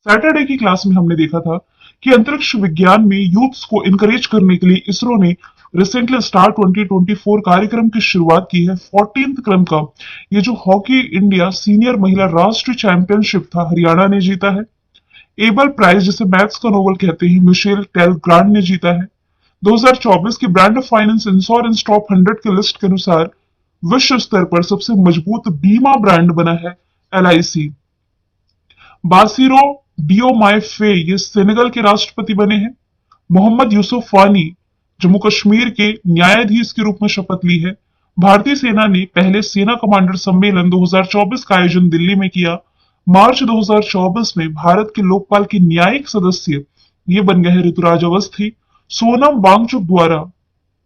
Saturday की class में हमने देखा था कि अंतरिक्ष विज्ञान में यूथ्स को इनकरेज करने के लिए इसरो ने रिसेंटली स्टार 2024 कार्यक्रम की शुरुआत की है। 14th क्रम का ये जो हॉकी इंडिया सीनियर महिला राष्ट्रीय चैंपियनशिप था, हरियाणा ने जीता है। एबल प्राइज, जिसे मैथ्स का नोबल कहते हैं, मिशेल टेलग्रांड ने जीता है। 2024 की brand of finance insurance top 100 की लिस्ट के अनुसार विश्व स्तर पर सबसे मजबूत बीमा ब्रांड बना है LIC। बासिरो डियोमाय फे ये सेनेगल के राष्ट्रपति बने हैं। मोहम्मद यूसुफ वानी जम्मू कश्मीर के न्यायाधीश के रूप में शपथ ली है। भारतीय सेना ने पहले सेना कमांडर सम्मेलन 2024 का आयोजन दिल्ली में किया। मार्च 2024 में भारत के लोकपाल के न्यायिक सदस्य ये बन गए हैं ऋतुराज अवस्थी। सोनम वांगचुक द्वारा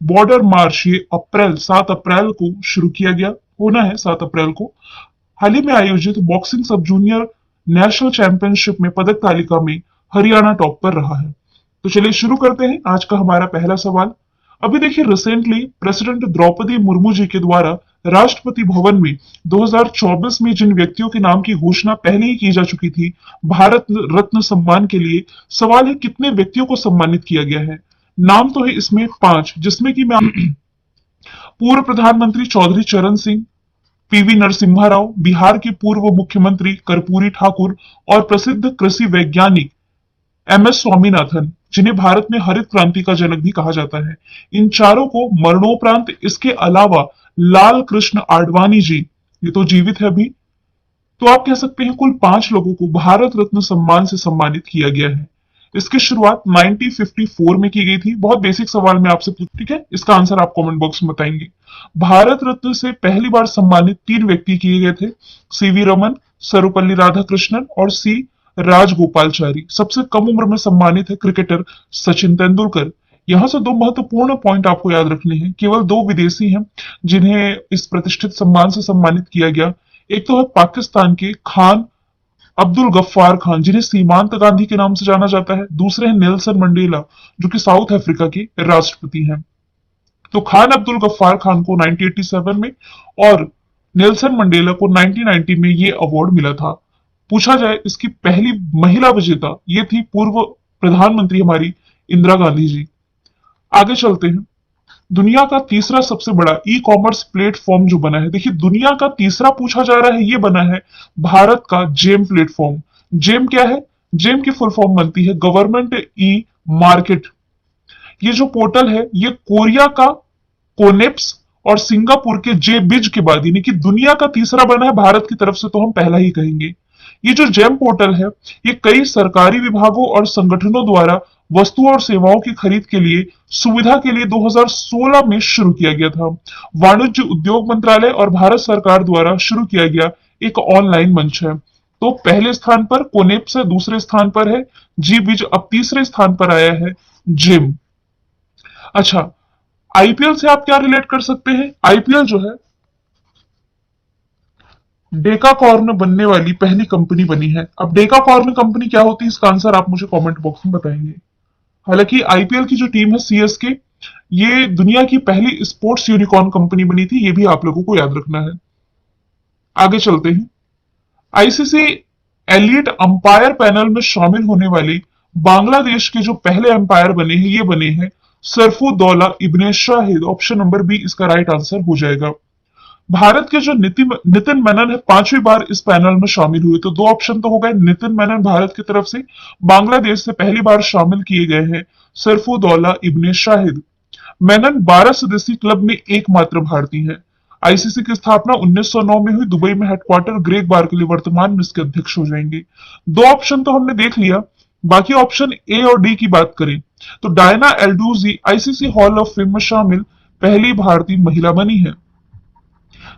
बॉर्डर मार्च ये 7 अप्रैल को शुरू किया गया, होना है 7 अप्रैल को। हाल ही में आयोजित बॉक्सिंग सब जूनियर नेशनल चैंपियनशिप में पदक तालिका में हरियाणा टॉप पर रहा है। तो चलिए शुरू करते हैं आज का हमारा पहला सवाल। अभी देखिए, रिसेंटली प्रेसिडेंट द्रौपदी मुर्मू जी के द्वारा राष्ट्रपति भवन में 2024 में जिन व्यक्तियों के नाम की घोषणा पहले ही की जा चुकी थी भारत रत्न सम्मान के लिए, सवाल है कितने व्यक्तियों को सम्मानित किया गया है। नाम तो है इसमें 5, जिसमें कि मैं पूर्व प्रधानमंत्री चौधरी चरण सिंह, PV नरसिम्हा राव, बिहार के पूर्व मुख्यमंत्री कर्पूरी ठाकुर और प्रसिद्ध कृषि वैज्ञानिक MS स्वामीनाथन, जिन्हें भारत में हरित क्रांति का जनक भी कहा जाता है। इन चारों को मरणोपरांत इसके अलावा लाल कृष्ण आडवाणी जी, ये तो जीवित है अभी, तो आप कह सकते हैं कुल 5 लोगों को भारत रत्न सम्मान से सम्मानित किया गया है। इसकी शुरुआत 1954 में की गई थी। बहुत बेसिक सवाल मैं आपसे पूछ, ठीक है, इसका आंसर आप कमेंट बॉक्स में बताएंगे। भारत रत्न से पहली बार सम्मानित 3 व्यक्ति किए गए थे, CV रमन, सर्वपल्ली राधाकृष्णन और C राजगोपालचारी। सबसे कम उम्र में सम्मानित है क्रिकेटर सचिन तेंदुलकर। यहां से 2 महत्वपूर्ण पॉइंट आपको याद रखने हैं। केवल 2 विदेशी हैं जिन्हें इस प्रतिष्ठित सम्मान से सम्मानित किया गया। एक तो है पाकिस्तान के खान अब्दुल गफ्फार खान, जिन्हें सीमांत गांधी के नाम से जाना जाता है। दूसरे हैं नेल्सन मंडेला, जो कि साउथ अफ्रीका के राष्ट्रपति हैं। तो खान अब्दुल गफ्फार खान को 1987 में और नेल्सन मंडेला को 1990 में ये अवार्ड मिला था। पूछा जाए इसकी पहली महिला विजेता, ये थी पूर्व प्रधानमंत्री हमारी इंदिरा गांधी जी। आगे चलते हैं। दुनिया का तीसरा सबसे बड़ा ई-कॉमर्स प्लेटफॉर्म जो बना है, देखिए दुनिया का तीसरा पूछा जा रहा है, ये बना है भारत का जेम प्लेटफॉर्म। जेम क्या है? जेम की फुल फॉर्म बनती है गवर्नमेंट ई मार्केट। ये जो पोर्टल है ये कोरिया का कोनेप्स और सिंगापुर के जे बिज के बाद, यानी कि दुनिया का तीसरा बना है, भारत की तरफ से तो हम पहला ही कहेंगे। ये जो जेम पोर्टल है ये कई सरकारी विभागों और संगठनों द्वारा वस्तुओं और सेवाओं की खरीद के लिए सुविधा के लिए 2016 में शुरू किया गया था। वाणिज्य उद्योग मंत्रालय और भारत सरकार द्वारा शुरू किया गया एक ऑनलाइन मंच है। तो पहले स्थान पर कोनेप्स है, दूसरे स्थान पर है जी बिज, अब तीसरे स्थान पर आया है जिम। अच्छा, IPL से आप क्या रिलेट कर सकते हैं? IPL जो है डेकाकॉर्न बनने वाली पहली कंपनी बनी है। अब डेकाकॉर्न कंपनी क्या होती है, इसका आंसर आप मुझे कमेंट बॉक्स में बताएंगे। हालांकि IPL की जो टीम है CSK, ये दुनिया की पहली स्पोर्ट्स यूनिकॉर्न कंपनी बनी थी, ये भी आप लोगों को याद रखना है। आगे चलते हैं। ICC एलीट अंपायर पैनल में शामिल होने वाले बांग्लादेश के जो पहले अंपायर बने हैं, ये बने हैं सरफुद्दौला इब्ने शाहिद। ऑप्शन नंबर बी इसका राइट आंसर हो जाएगा। भारत के जो नितिन मेनन है 5वीं बार इस पैनल में शामिल हुए, तो 2 ऑप्शन तो हो गए। नितिन मेनन भारत की तरफ से, बांग्लादेश से पहली बार शामिल किए गए हैं सरफुद्दौला इब्ने शाहिद। मेनन 12 सदस्यीय क्लब में एकमात्र भारतीय है। ICC की स्थापना 1909 में हुई, दुबई में हेडक्वार्टर ग्रेग बार्कले वर्तमान में इसके अध्यक्ष हो जाएंगे। 2 ऑप्शन तो हमने देख लिया, बाकी ऑप्शन ए और डी की बात करें तो डायना एल्डूजी ICC हॉल ऑफ फेम में शामिल पहली भारतीय महिला बनी है।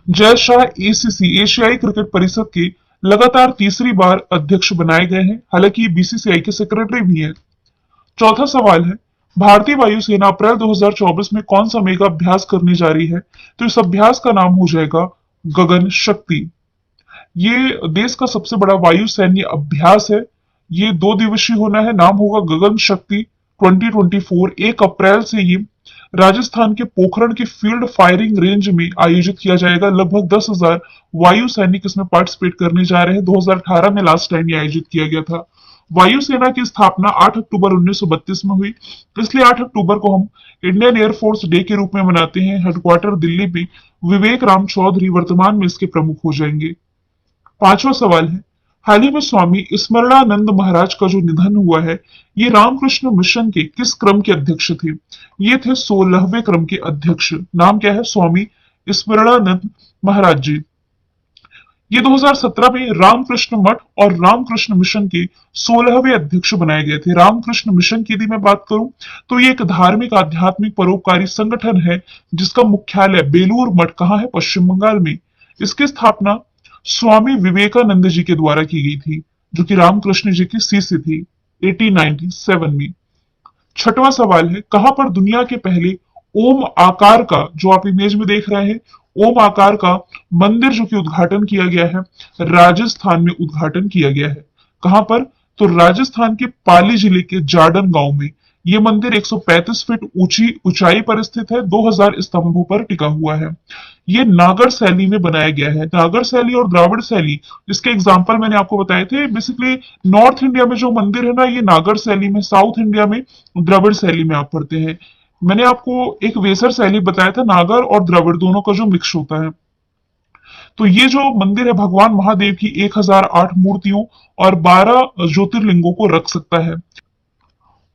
जय शाह ACC एशियाई क्रिकेट परिषद के लगातार तीसरी बार अध्यक्ष बनाए गए हैं, हालांकि BCCI के सेक्रेटरी भी हैं। चौथा सवाल है, भारतीय वायुसेना अप्रैल 2024 में कौन सा मेगा अभ्यास करने जा रही है? तो इस अभ्यास का नाम हो जाएगा गगन शक्ति। ये देश का सबसे बड़ा वायु सैन्य अभ्यास है। ये 2 दिवसीय होना है, नाम होगा गगन शक्ति 2024। 1 अप्रैल से ये राजस्थान के पोखरण के फील्ड फायरिंग रेंज में आयोजित किया जाएगा। लगभग 10,000 वायु सैनिक इसमें पार्टिसिपेट करने जा रहे हैं। 2018 में लास्ट टाइम ये आयोजित किया गया था। वायुसेना की स्थापना 8 अक्टूबर 1932 में हुई, इसलिए 8 अक्टूबर को हम इंडियन एयरफोर्स डे के रूप में मनाते हैं। हेडक्वार्टर दिल्ली में। विवेक राम चौधरी वर्तमान में इसके प्रमुख हो जाएंगे। पांचवा सवाल है, हाल ही में स्वामी स्मरणानंद महाराज का जो निधन हुआ है, ये रामकृष्ण मिशन के किस क्रम के अध्यक्ष थे? ये थे 16वें क्रम के अध्यक्ष। नाम क्या है? स्वामी स्मरणानंद महाराज जी। ये 2017 में रामकृष्ण मठ और रामकृष्ण मिशन के 16वें अध्यक्ष बनाए गए थे। रामकृष्ण मिशन की यदि मैं बात करूं तो ये एक धार्मिक आध्यात्मिक परोपकारी संगठन है जिसका मुख्यालय बेलूर मठ कहाँ है? पश्चिम बंगाल में। इसकी स्थापना स्वामी विवेकानंद जी के द्वारा की गई थी, जो कि रामकृष्ण जी की शिष्य थी 1897 में। छठवां सवाल है, कहां पर दुनिया के पहले ओम आकार का, जो आप इमेज में देख रहे हैं, ओम आकार का मंदिर जो कि उद्घाटन किया गया है, राजस्थान में उद्घाटन किया गया है। कहां पर? तो राजस्थान के पाली जिले के जाडन गांव में। यह मंदिर 135 फीट ऊंची ऊंचाई पर स्थित है, 2000 स्तंभों पर टिका हुआ है। ये नागर शैली में बनाया गया है। नागर शैली और द्राविड़ शैली, इसके एग्जाम्पल मैंने आपको बताए थे। बेसिकली नॉर्थ इंडिया में जो मंदिर है ना, ये नागर शैली में, साउथ इंडिया में द्रविड़ शैली में आप पढ़ते हैं। मैंने आपको एक वेसर शैली बताया था, नागर और द्रविड़ दोनों का जो मिक्स होता है। तो ये जो मंदिर है, भगवान महादेव की 1008 मूर्तियों और 12 ज्योतिर्लिंगों को रख सकता है।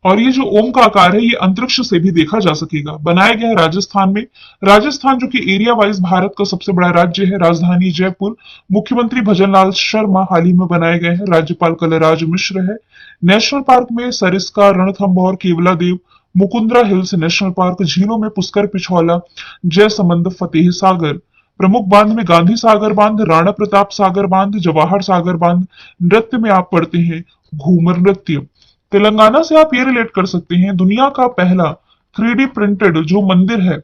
और ये जो ओम का आकार है, ये अंतरिक्ष से भी देखा जा सकेगा। बनाया गया है राजस्थान में। राजस्थान जो कि एरिया वाइज भारत का सबसे बड़ा राज्य है, राजधानी जयपुर। मुख्यमंत्री भजनलाल शर्मा हाल ही में बनाए गए हैं। राज्यपाल कलराज मिश्र है। नेशनल पार्क में सरिस्का, रणथंभौर, केवला देव, मुकुंदरा हिल्स नेशनल पार्क। झीलों में पुष्कर पिछौला, जयसमंद, फतेह सागर। प्रमुख बांध में गांधी सागर बांध, राणा प्रताप सागर बांध, जवाहर सागर बांध। नृत्य में आप पढ़ते हैं घूमर नृत्य। तेलंगाना से आप ये रिलेट कर सकते हैं, दुनिया का पहला 3D प्रिंटेड जो मंदिर है,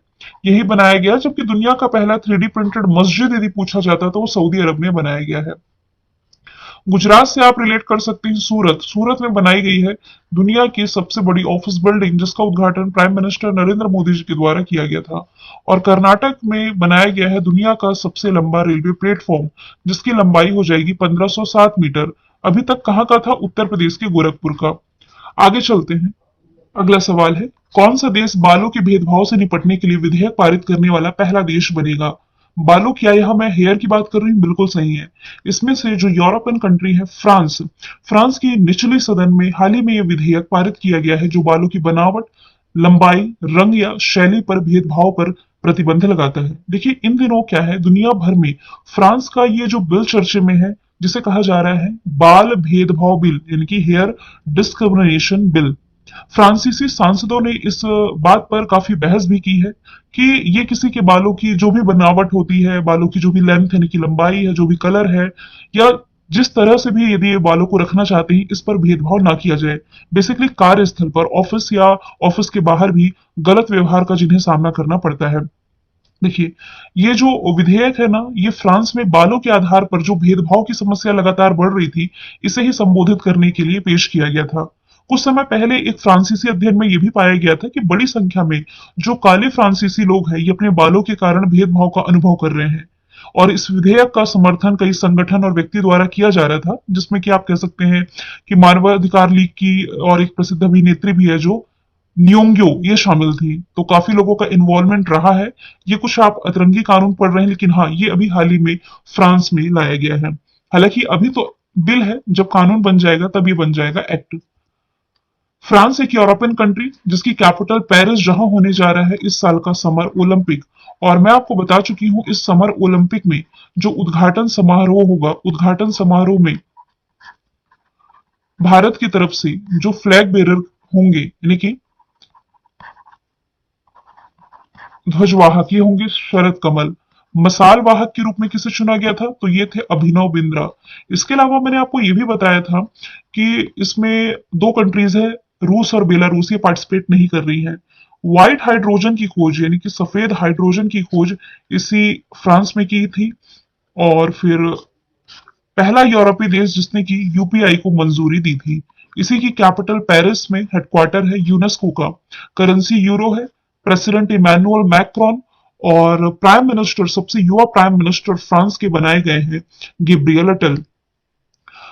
यही बनाया गया। जबकि दुनिया का पहला 3D प्रिंटेड मस्जिद यदि पूछा जाता तो वो सऊदी अरब में बनाया गया है। गुजरात से आप रिलेट कर सकते हैं सूरत। सूरत में बनाई गई है दुनिया की सबसे बड़ी ऑफिस बिल्डिंग, जिसका उद्घाटन प्राइम मिनिस्टर नरेंद्र मोदी जी के द्वारा किया गया था। और कर्नाटक में बनाया गया है दुनिया का सबसे लंबा रेलवे प्लेटफॉर्म, जिसकी लंबाई हो जाएगी 1507 मीटर। अभी तक कहाँ का था? उत्तर प्रदेश के गोरखपुर का। आगे चलते हैं। अगला सवाल है, कौन सा देश बालों के भेदभाव से निपटने के लिए विधेयक पारित करने वाला पहला देश बनेगा? बालों क्या, यहां मैं हेयर की बात कर रही हूँ, बिल्कुल सही है। इसमें से जो यूरोपियन कंट्री है फ्रांस, फ्रांस की निचली सदन में हाल ही में यह विधेयक पारित किया गया है जो बालों की बनावट, लंबाई, रंग या शैली पर भेदभाव पर प्रतिबंध लगाता है। देखिए इन दिनों क्या है, दुनिया भर में फ्रांस का ये जो बिल चर्चे में है, जिसे कहा जा रहा है बाल भेदभाव बिल, यानी कि हेयर डिस्क्रिमिनेशन बिल। फ्रांसीसी सांसदों ने इस बात पर काफी बहस भी की है कि ये किसी के बालों की जो भी बनावट होती है, बालों की जो भी लेंथ यानी कि लंबाई है, जो भी कलर है, या जिस तरह से भी यदि ये बालों को रखना चाहते हैं, इस पर भेदभाव ना किया जाए। बेसिकली कार्यस्थल पर, ऑफिस या ऑफिस के बाहर भी गलत व्यवहार का जिन्हें सामना करना पड़ता है। देखिए ये जो विधेयक है ना, ये फ्रांस में बालों के आधार पर जो भेदभाव की समस्या लगातार बढ़ रही थी, इसे ही संबोधित करने के लिए पेश किया गया था। कुछ समय पहले एक फ्रांसीसी अध्ययन में यह भी पाया गया था कि बड़ी संख्या में जो काले फ्रांसीसी लोग हैं, ये अपने बालों के कारण भेदभाव का अनुभव कर रहे हैं। और इस विधेयक का समर्थन कई संगठन और व्यक्ति द्वारा किया जा रहा था, जिसमें कि आप कह सकते हैं कि मानवाधिकार लीग की और एक प्रसिद्ध अभिनेत्री भी है जो न्योंग्यो, ये शामिल थी। तो काफी लोगों का इन्वॉल्वमेंट रहा है। ये कुछ आप अतरंगी कानून पढ़ रहे हैं, लेकिन हाँ, ये अभी हाल ही में फ्रांस में लाया गया है। हालांकि अभी तो बिल है, जब कानून बन जाएगा तब ये बन जाएगा एक्ट। फ्रांस एक यूरोपियन कंट्री जिसकी कैपिटल पेरिस, जहां होने जा रहा है इस साल का समर ओलंपिक। और मैं आपको बता चुकी हूं, इस समर ओलंपिक में जो उद्घाटन समारोह होगा, उद्घाटन समारोह में भारत की तरफ से जो फ्लैग बेरर होंगे, यानी कि ध्वजवाहक, ये होंगे शरद कमल। मसाल वाहक के रूप में किसे चुना गया था? तो ये थे अभिनव बिंद्रा। इसके अलावा मैंने आपको ये भी बताया था कि इसमें दो कंट्रीज है, रूस और बेलारूस, ये पार्टिसिपेट नहीं कर रही है। व्हाइट हाइड्रोजन की खोज, यानी कि सफेद हाइड्रोजन की खोज इसी फ्रांस में की थी। और फिर पहला यूरोपीय देश जिसने की यूपीआई को मंजूरी दी थी। इसी की कैपिटल पेरिस में हेडक्वार्टर है यूनेस्को का। करेंसी यूरो है। प्रेसिडेंट इमैनुअल मैक्रोन और प्राइम मिनिस्टर, सबसे युवा प्राइम मिनिस्टर फ्रांस के बनाए गए हैं गैब्रियल अटल।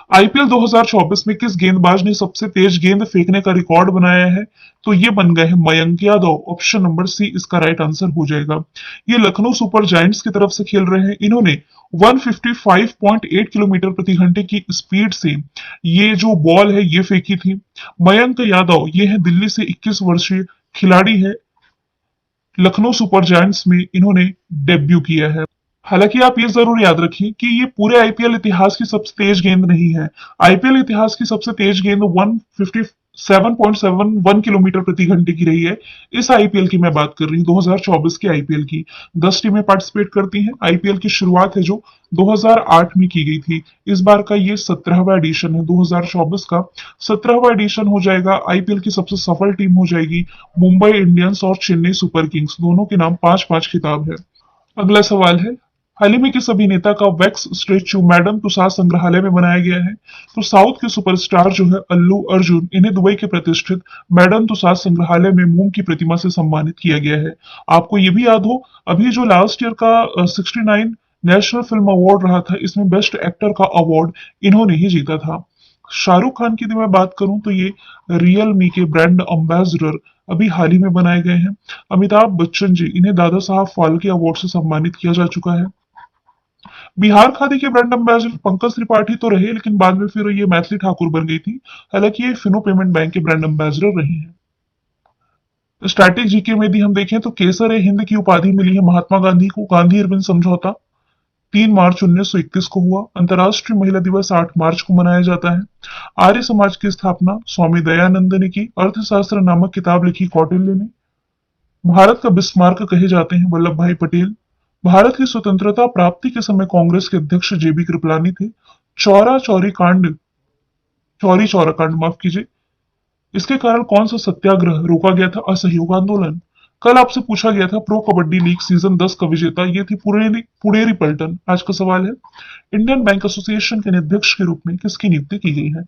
आईपीएल 2024 में किस गेंदबाज ने सबसे तेज गेंद फेंकने का रिकॉर्ड बनाया है? तो ये बन गए हैं Mayank Yadav. Option number C इसका राइट आंसर हो जाएगा। ये लखनऊ सुपर जायंट्स की तरफ से खेल रहे हैं। इन्होंने 155.8 किलोमीटर प्रति घंटे की स्पीड से ये जो बॉल है ये फेंकी थी। मयंक यादव ये है दिल्ली से 21 वर्षीय खिलाड़ी है। लखनऊ सुपर जायंट्स में इन्होंने डेब्यू किया है। हालांकि आप ये जरूर याद रखिए कि ये पूरे आईपीएल इतिहास की सबसे तेज गेंद नहीं है। आईपीएल इतिहास की सबसे तेज गेंद 157.71 किलोमीटर प्रति घंटे की रही है। इस आईपीएल की मैं बात कर रही हूँ, 2024 के आईपीएल की। 10 टीमें पार्टिसिपेट करती हैं। आईपीएल की शुरुआत है जो 2008 में की गई थी। इस बार का ये 17वां एडिशन है। 2024 का 17वां एडिशन हो जाएगा। आईपीएल की सबसे सफल टीम हो जाएगी मुंबई इंडियंस और चेन्नई सुपर किंग्स। दोनों के नाम 5-5 खिताब है। अगला सवाल है, हाल ही में किस अभिनेता का वैक्स स्टेच्यू मैडम तुसाद संग्रहालय में बनाया गया है? तो साउथ के सुपरस्टार जो है अल्लू अर्जुन, इन्हें दुबई के प्रतिष्ठित मैडम तुसाद संग्रहालय में मोम की प्रतिमा से सम्मानित किया गया है। आपको ये भी याद हो, अभी जो लास्ट ईयर का 69 नेशनल फिल्म अवार्ड रहा था, इसमें बेस्ट एक्टर का अवार्ड इन्होंने ही जीता था। शाहरुख खान की यदि मैं बात करूं तो ये रियल मी के ब्रांड एम्बेसडर अभी हाल ही में बनाए गए हैं। अमिताभ बच्चन जी, इन्हें दादा साहब फाल्के अवार्ड से सम्मानित किया जा चुका है। बिहार खादी के ब्रांड एम्बेसडर पंकज त्रिपाठी तो रहे, लेकिन बाद में फिर ये मैथिली ठाकुर बन गई थी। हालांकि ये फिनो पेमेंट बैंक के ब्रांड एम्बेसडर रही हैं। स्टैटिक जीके में यदि हम देखें तो केसर ए हिंद की उपाधि मिली है महात्मा गांधी को। गांधी इरविन समझौता 3 मार्च 1921 को हुआ। अंतर्राष्ट्रीय महिला दिवस 8 मार्च को मनाया जाता है। आर्य समाज की स्थापना स्वामी दयानंद ने की। अर्थशास्त्र नामक किताब लिखी कौटिल्य ने। भारत का बिस्मार्क कहे जाते हैं वल्लभ भाई पटेल। भारत की स्वतंत्रता प्राप्ति के समय कांग्रेस के अध्यक्ष जेबी कृपलानी थे। चौरा चौरी कांड, चौरी चौरा कांड माफ कीजिए, इसके कारण कौन सा सत्याग्रह रोका गया था? असहयोग आंदोलन। कल आपसे पूछा गया था प्रो कबड्डी लीग सीजन 10 का विजेता ये थी पुणेरी पल्टन। आज का सवाल है, इंडियन बैंक एसोसिएशन के अध्यक्ष के रूप में किसकी नियुक्ति की गई है?